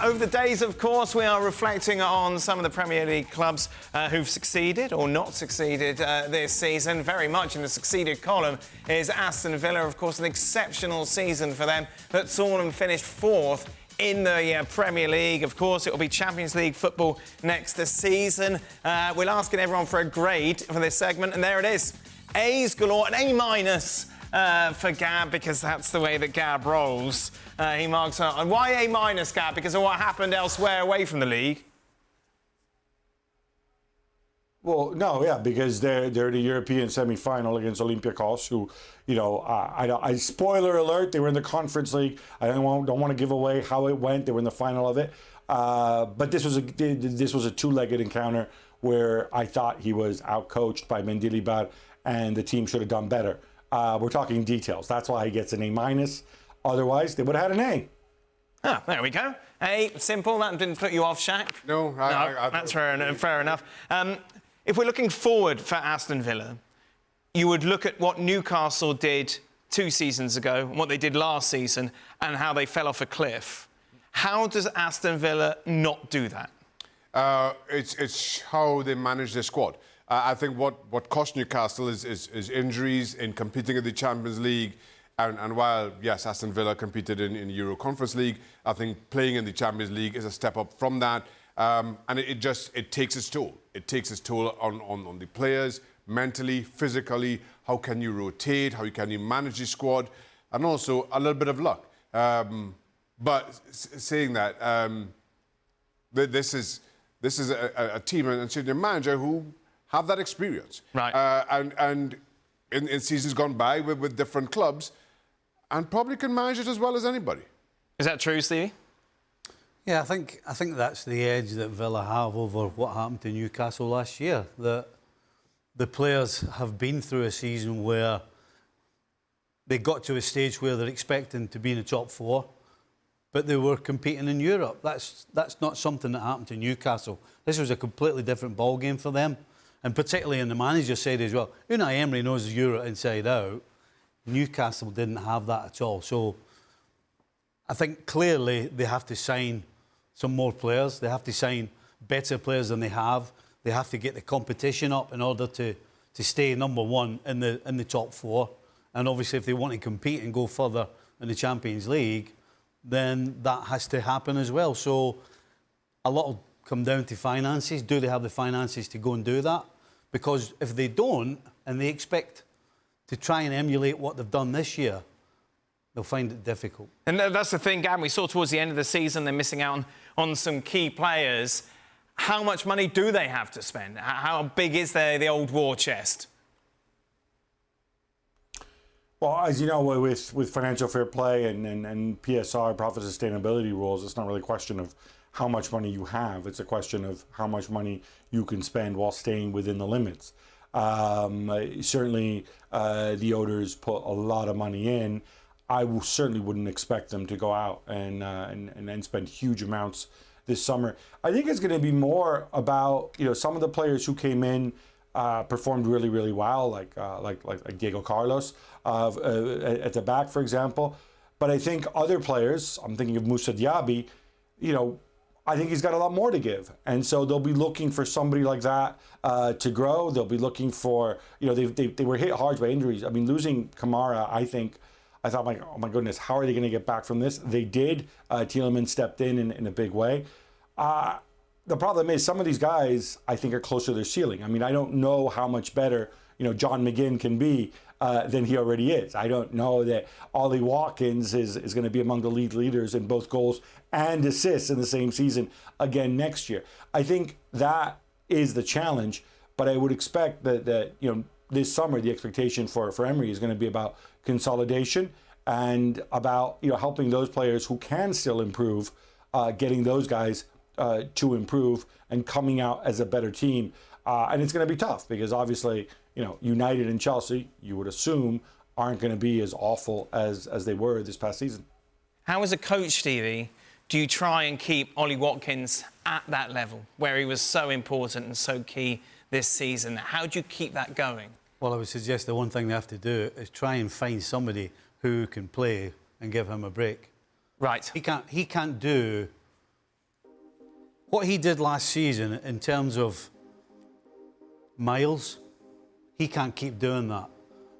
Over the days, of course, we are reflecting on some of the Premier League clubs who've succeeded or not succeeded this season. Very much in the succeeded column is Aston Villa, of course, an exceptional season for them that saw them finish fourth in the Premier League. Of course, it will be Champions League football next season. We're asking everyone for a grade for this segment, and there it is. A's galore, an A- for Gab, because that's the way that Gab rolls. He marks out. And why A-, Gab? Because of what happened elsewhere away from the league? Well, no, yeah, because they're the European semi-final against Olympiacos, who, you know, I spoiler alert, they were in the Conference League. I don't want to give away how it went. They were in the final of it, but this was a two-legged encounter where I thought he was outcoached by Mendilibar, and the team should have done better. We're talking details. That's why he gets an A-. Otherwise, they would have had an A. Ah, there we go. A, simple. That didn't put you off, Shaq? No, that's fair enough. If we're looking forward for Aston Villa, you would look at what Newcastle did 2 seasons ago, and what they did last season, and how they fell off a cliff. How does Aston Villa not do that? It's how they manage their squad. I think what cost Newcastle is injuries in competing in the Champions League. And while, yes, Aston Villa competed in Euro Conference League, I think playing in the Champions League is a step up from that. And it takes its toll. It takes its toll on the players, mentally, physically. How can you rotate? How can you manage the squad? And also a little bit of luck. But saying that, this is a team and a manager who have that experience. Right. And in seasons gone by with different clubs, and probably can manage it as well as anybody. Is that true, Stevie? Yeah, I think that's the edge that Villa have over what happened to Newcastle last year. That the players have been through a season where they got to a stage where they're expecting to be in the top 4, but they were competing in Europe. That's not something that happened to Newcastle. This was a completely different ballgame for them, and particularly in the manager's side as well. Unai Emery knows Europe inside out. Newcastle didn't have that at all. So I think clearly they have to sign some more players. They have to sign better players than they have. They have to get the competition up in order to stay number 1 in the top 4. And obviously, if they want to compete and go further in the Champions League, then that has to happen as well. So a lot will come down to finances. Do they have the finances to go and do that? Because if they don't, and they expect to try and emulate what they've done this year, they'll find it difficult. And that's the thing, Gab. We saw towards the end of the season they're missing out on some key players. How much money do they have to spend? How big is the old war chest? Well, as you know, with financial fair play and PSR, profit sustainability rules, it's not really a question of how much money you have. It's a question of how much money you can spend while staying within the limits. Certainly, the owners put a lot of money in. I certainly wouldn't expect them to go out and spend huge amounts this summer. I think it's going to be more about, you know, some of the players who came in performed really, really well, like Diego Carlos at the back, for example. But I think other players, I'm thinking of Moussa Diaby, you know, I think he's got a lot more to give. And so they'll be looking for somebody like that to grow. They'll be looking for, you know, they were hit hard by injuries. I mean, losing Kamara, I thought, like, oh my goodness, how are they going to get back from this? They did. Tielemans stepped in a big way. The problem is some of these guys, I think, are closer to their ceiling. I mean, I don't know how much better, you know, John McGinn can be than he already is. I don't know that Ollie Watkins is going to be among the leaders in both goals and assists in the same season again next year. I think that is the challenge, but I would expect that you know, this summer the expectation for Emery is going to be about consolidation and about, you know, helping those players who can still improve, getting those guys to improve and coming out as a better team. And it's going to be tough because obviously, you know, United and Chelsea, you would assume, aren't going to be as awful as they were this past season. How, as a coach, Stevie, do you try and keep Ollie Watkins at that level where he was so important and so key this season? How do you keep that going? Well, I would suggest the one thing they have to do is try and find somebody who can play and give him a break. Right. He can't do what he did last season in terms of miles, he can't keep doing that.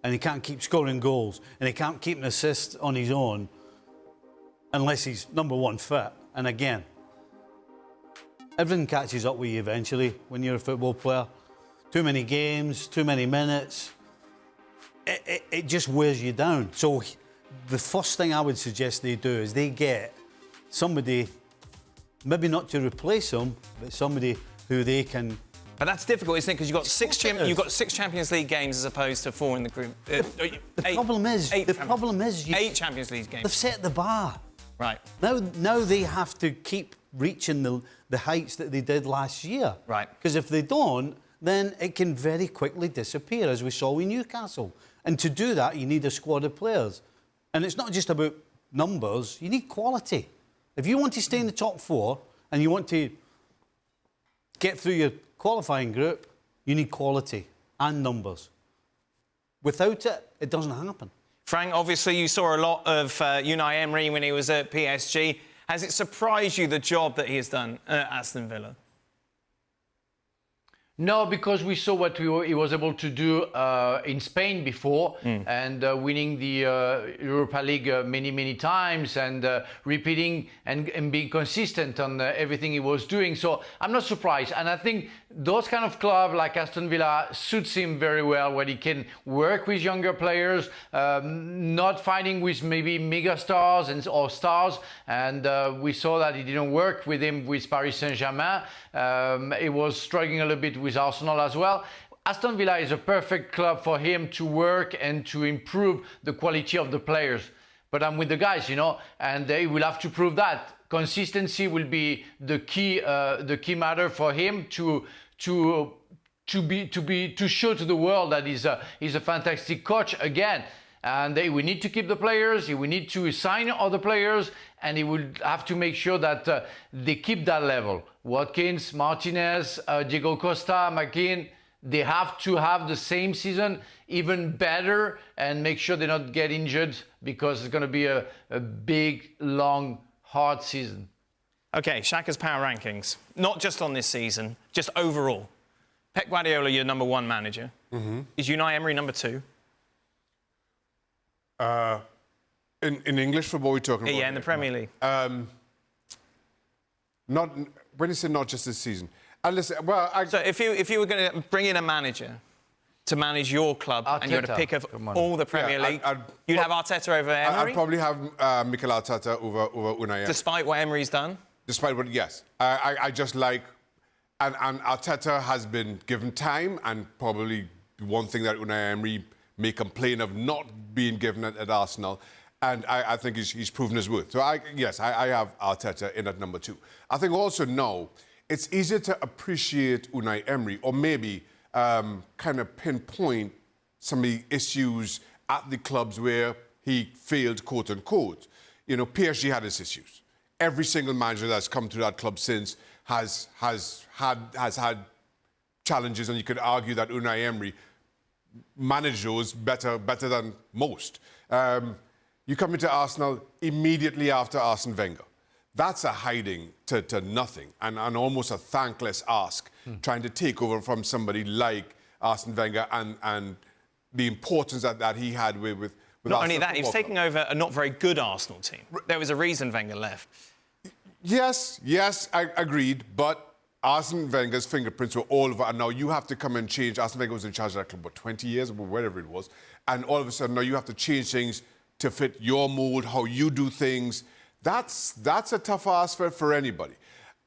And he can't keep scoring goals. And he can't keep an assist on his own unless he's number one fit. And again, everything catches up with you eventually when you're a football player. Too many games, too many minutes. It just wears you down. So the first thing I would suggest they do is they get somebody, maybe not to replace him, but somebody who they can. But that's difficult, isn't it? Because you've got six Champions League games as opposed to 4 in the group. The problem is 8 Champions League games. They've set the bar. Right. Now they have to keep reaching the heights that they did last year. Right. Because if they don't, then it can very quickly disappear, as we saw with Newcastle. And to do that, you need a squad of players. And it's not just about numbers, you need quality. If you want to stay in the top 4 and you want to get through your qualifying group, you need quality and numbers. Without it, it doesn't happen. Frank, obviously you saw a lot of Unai Emery when he was at PSG. Has it surprised you, the job that he has done at Aston Villa? No, because we saw what he was able to do in Spain before and winning the Europa League many times and repeating and being consistent on everything he was doing. So I'm not surprised. And I think those kind of clubs like Aston Villa suits him very well, where he can work with younger players, not fighting with maybe mega stars or stars. And we saw that it didn't work with him with Paris Saint-Germain. He was struggling a little bit with Arsenal as well. Aston Villa is a perfect club for him to work and to improve the quality of the players. But I'm with the guys, and they will have to prove that. Consistency will be the key matter for him to show to the world that he's a fantastic coach again. And we need to keep the players, we need to sign other players, and he will have to make sure that they keep that level. Watkins, Martinez, Diego Costa, McKean, they have to have the same season, even better, and make sure they not get injured, because it's going to be a big, long, hard season. OK, Shaka's power rankings, not just on this season, just overall. Pep Guardiola, your number 1 manager. Is Unai Emery number 2? In English football, we're talking about. Yeah, in the Premier League. Not when you say not just this season. And listen, well, so if you were going to bring in a manager to manage your club, Arteta, and you had to pick of all the Premier League, you'd have Arteta over Emery. I'd probably have Mikel Arteta over Unai Emery. Despite what Emery's done. Despite what, yes, I just like, and Arteta has been given time, and probably one thing that Unai Emery may complain of not being given at Arsenal, and I think he's proven his worth. So I have Arteta in at number 2. I think also now it's easier to appreciate Unai Emery, or maybe kind of pinpoint some of the issues at the clubs where he failed, quote unquote. PSG had his issues. Every single manager that's come to that club since has had challenges, and you could argue that Unai Emery managed those better than most. You come into Arsenal immediately after Arsene Wenger. That's a hiding to nothing, and almost a thankless ask, trying to take over from somebody like Arsene Wenger and the importance that he had with not Arsenal only that, he was Football taking over a not very good Arsenal team. There was a reason Wenger left. Yes, I agreed, but Arsene Wenger's fingerprints were all over, and now you have to come and change. Arsene Wenger was in charge of that club for 20 years, or whatever it was, and all of a sudden now you have to change things to fit your mold, how you do things. That's a tough ask for anybody.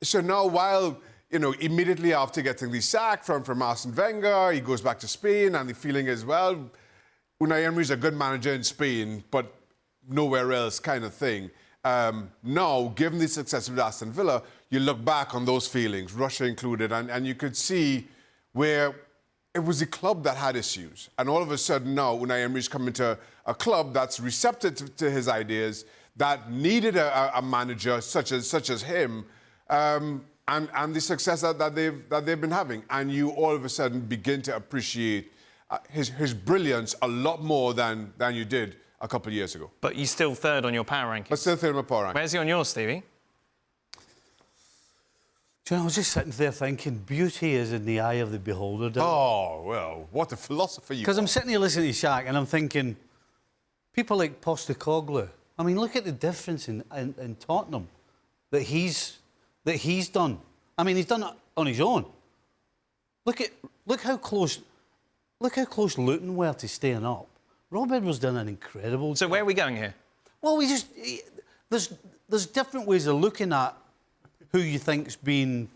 So now, while immediately after getting the sack from Arsene Wenger, he goes back to Spain, and the feeling is, well, Unai Emery's a good manager in Spain, but nowhere else, kind of thing. Now, given the success of Aston Villa, you look back on those feelings, Russia included, and you could see where it was the club that had issues. And all of a sudden now, Unai Emery's coming to a club that's receptive to his ideas, that needed a manager such as him, and the success that they've been having. And you all of a sudden begin to appreciate his brilliance a lot more than you did a couple of years ago. But you're still 3rd on your power rankings. But still 3rd on my power rankings. Where's he on yours, Stevie? Do you know, I was just sitting there thinking, beauty is in the eye of the beholder. Oh, well, what a philosopher you Because are. I'm sitting here listening to Shaq and I'm thinking, people like Postecoglou, I mean, look at the difference in Tottenham that he's done. I mean, he's done it on his own. Look how close Luton were to staying up. Rob Edwards done an incredible So job. where are we going here? Well, there's different ways of looking at who you think's been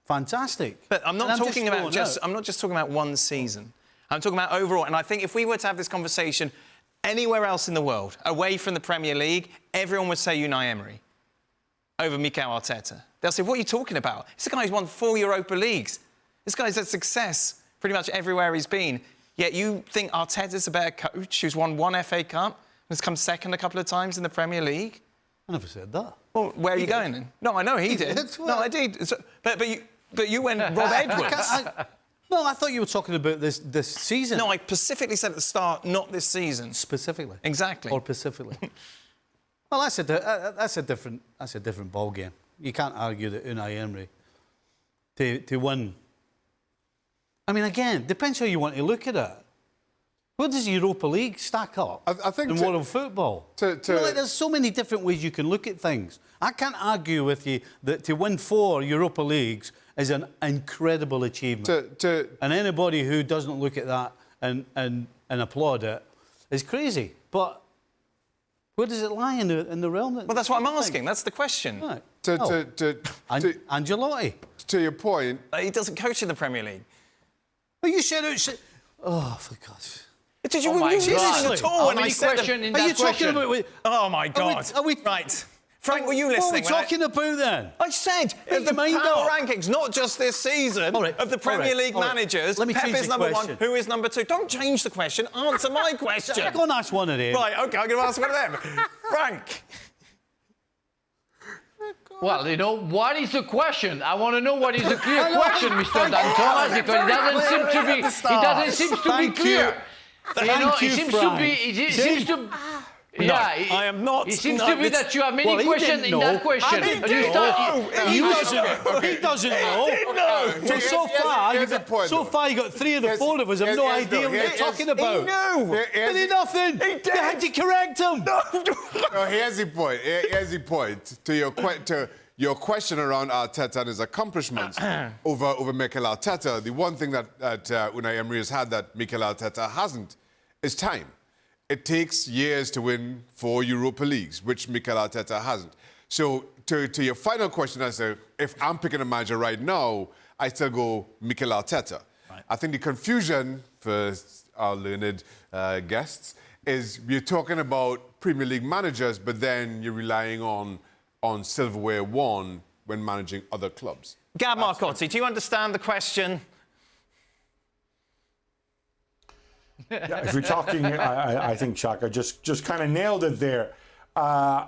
fantastic. But I'm not And talking about just I'm not just talking about one season. I'm talking about overall. And I think if we were to have this conversation anywhere else in the world, away from the Premier League, everyone would say Unai Emery over Mikel Arteta. They'll say, what are you talking about? It's the guy who's won 4 Europa Leagues. This guy's had success pretty much everywhere he's been. Yet you think Arteta's a better coach who's won 1 FA Cup, has come second a couple of times in the Premier League? I never said that. Well, where are you going then? No, I know he did. That's what- No, I did. So, but you went Rob Edwards. No, I thought you were talking about this season. No, I specifically said at the start, not this season. Specifically. Exactly. Or specifically. Well, that's a different ball game. You can't argue that Unai Emery to win. I mean, again, depends how you want to look at it. What does Europa League stack up I think in world football? You know, like, there's so many different ways you can look at things. I can't argue with you that to win 4 Europa Leagues is an incredible achievement. And anybody who doesn't look at that and applaud it is crazy. But where does it lie in the realm? Well, that's what I'm asking. That's the question. Right. Ancelotti. To your point, He doesn't coach in the Premier League. Well, you said it. Oh, for God's sake. Did you Oh my listen God. at all when How he many said questions in Are you that talking question? about? Oh, my God. Are we- Right. Frank, were you What are we listening? when talking about then? I said Make of the your mind power up. rankings, not just this season, All right, of the all Premier right, League all right. managers. Let me Pep change is the number question. 1. Who is number 2? Don't change the question. Answer my question. I'm going to ask one of them. Right, OK, I'm going to ask one of them. Frank. Well, you know, what is the question? I want to know what is the clear question, Mr. Dan Thomas, because it doesn't seem to be Thank clear. You know, Thank you, it seems Frank. to be. It seems to. I am not. It seems no, to be it's- that you have many Well, he questions didn't in know. that question. I didn't And you know. start. He doesn't. He doesn't know. No. So, so far, here's the point, so though. far, you got 3 of the 4 of us have no here's- idea what here's- you're talking here's- about. He knew. He did nothing. He did. You had to correct him. no, here's the point. Here's the point to your question around Arteta and his accomplishments over Mikel Arteta. The one thing that Unai Emery has had that Mikel Arteta hasn't is time. It takes years to win 4 Europa Leagues, which Mikel Arteta hasn't. So to your final question, I say, if I'm picking a manager right now, I still go Mikel Arteta. Right. I think the confusion for our learned guests is you're talking about Premier League managers, but then you're relying on silverware won when managing other clubs. Gab Marcotti, do you understand the question? If you're talking, I think Shaka just kind of nailed it there.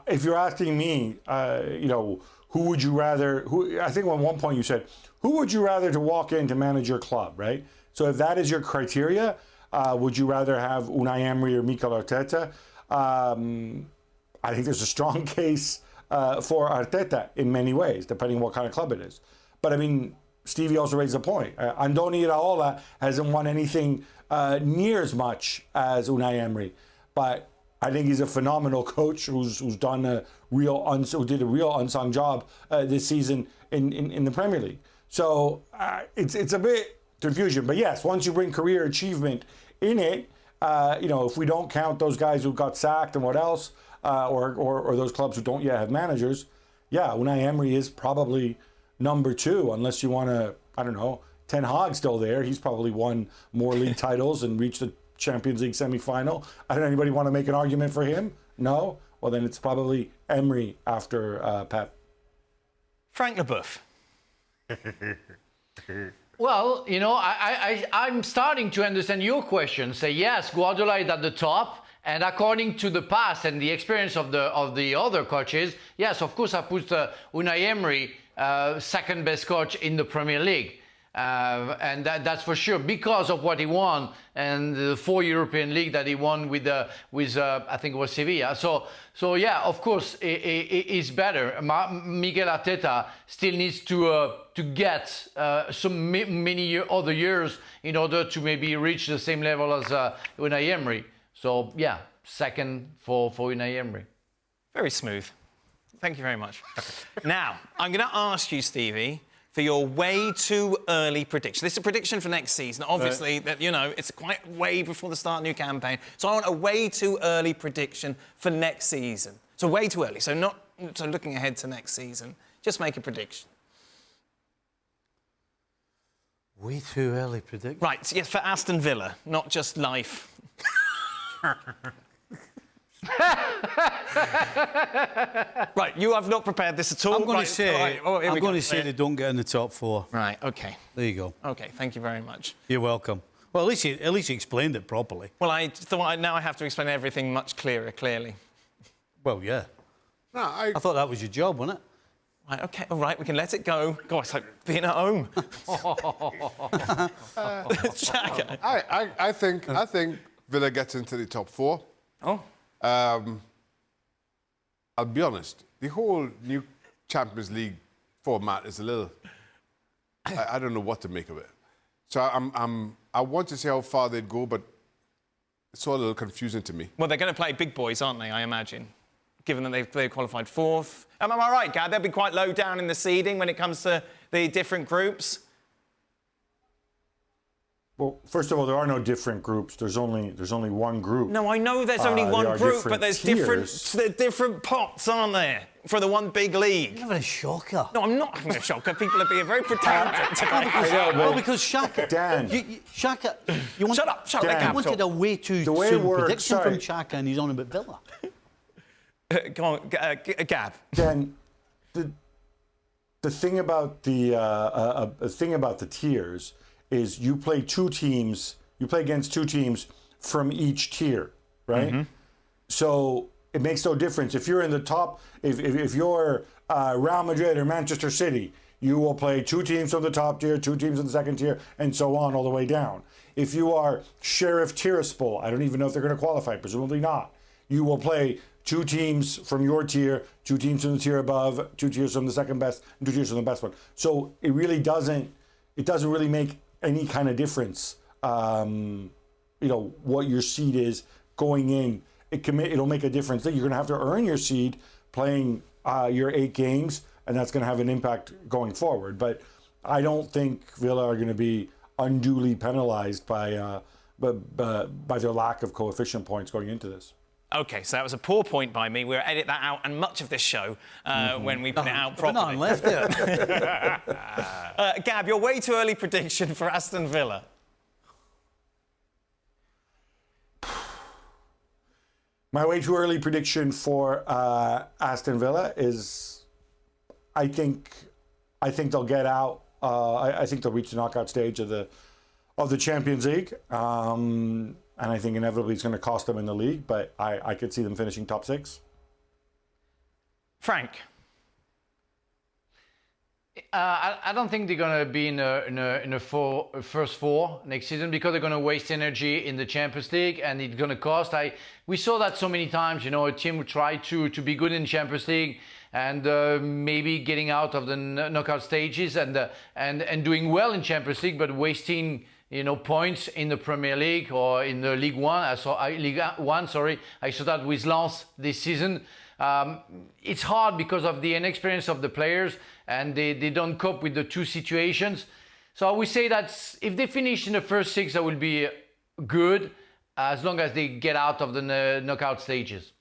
If you're asking me, who would you rather? I think at one point you said, who would you rather to walk in to manage your club, right? So if that is your criteria, would you rather have Unai Emery or Mikel Arteta? I think there's a strong case for Arteta in many ways, depending what kind of club it is. But I mean, Stevie also raised a point. Andoni Iraola hasn't won anything near as much as Unai Emery, but I think he's a phenomenal coach who's done who did a real unsung job this season in the Premier League. So it's a bit confusion, but yes, once you bring career achievement in it, if we don't count those guys who got sacked and what else, or those clubs who don't yet have managers, yeah, Unai Emery is probably number 2, unless you want to, I don't know, Ten Hag's still there. He's probably won more league titles and reached the Champions League semi-final. I don't know, anybody want to make an argument for him? No? Well, then it's probably Emery after Pep. Frank Lebouef. Well, you know, I'm starting to understand your question. Say yes, Guardiola is at the top, and according to the past and the experience of the other coaches, yes, of course, I put Unai Emery second best coach in the Premier League. and that's for sure because of what he won and the 4 European League that he won with I think it was Sevilla. So yeah, of course, it's better. Mikel Arteta still needs to get many other years in order to maybe reach the same level as Unai Emery. So yeah, second for Unai Emery. Very smooth. Thank you very much. Now, I'm going to ask you, Stevie, for your way too early prediction. This is a prediction for next season. Obviously, that it's quite way before the start of the new campaign. So I want a way too early prediction for next season. So way too early. So looking ahead to next season. Just make a prediction. Way too early prediction. Right, yes, for Aston Villa, not just life. Right, you have not prepared this at all. I'm going to say, they don't get in the top 4. Right, OK. There you go. OK, thank you very much. You're welcome. Well, at least you explained it properly. Well, I thought now I have to explain everything much clearly. Well, yeah. No, I thought that was your job, wasn't it? Right, OK, all right, we can let it go. God, it's like being at home. Shaka. I think Villa gets into the top 4. Oh. I'll be honest, the whole new Champions League format is a little... I don't know what to make of it. So I want to see how far they'd go, but it's all a little confusing to me. Well, they're going to play big boys, aren't they, I imagine, given that they've qualified 4th. Am I right, Gad? They'll be quite low down in the seeding when it comes to the different groups. Well, first of all, there are no different groups. There's only one group. No, I know there's only one group, but there's tiers. different pots, aren't there, for the one big league? You're having a shocker. No, I'm not having a shocker. People are being very protective today. Well, because Shaka... Dan. Shaka... You Shut up, Dan. You wanted a way too The way it soon works, prediction sorry. from Shaka, and he's on about Villa. Go on, Gab. Dan, the thing about the tiers is you play against 2 teams from each tier, right? Mm-hmm. So it makes no difference. If you're in the top, if you're Real Madrid or Manchester City, you will play 2 teams from the top tier, 2 teams in the second tier, and so on all the way down. If you are Sheriff Tiraspol, I don't even know if they're going to qualify, presumably not. You will play 2 teams from your tier, 2 teams from the tier above, 2 tiers from the second best, and 2 tiers from the best one. So it really doesn't really make any kind of difference, what your seed is going in. It'll make a difference. You're going to have to earn your seed playing your 8 games, and that's going to have an impact going forward. But I don't think Villa are going to be unduly penalized by their lack of coefficient points going into this. OK, so that was a poor point by me. We'll edit that out and much of this show when we put it out properly. Left it. Gab, your way too early prediction for Aston Villa. My way too early prediction for Aston Villa is, I think they'll get out. I think they'll reach the knockout stage of the Champions League. And I think inevitably it's going to cost them in the league, but I could see them finishing top 6. Frank? I don't think they're going to be in a first 4 next season because they're going to waste energy in the Champions League and it's going to cost. We saw that so many times, a team would try to be good in Champions League and maybe getting out of the knockout stages and doing well in Champions League, but wasting points in the Premier League or in the League One. I saw that with Lens this season. It's hard because of the inexperience of the players and they don't cope with the 2 situations. So I would say that if they finish in the first 6, that will be good as long as they get out of the knockout stages.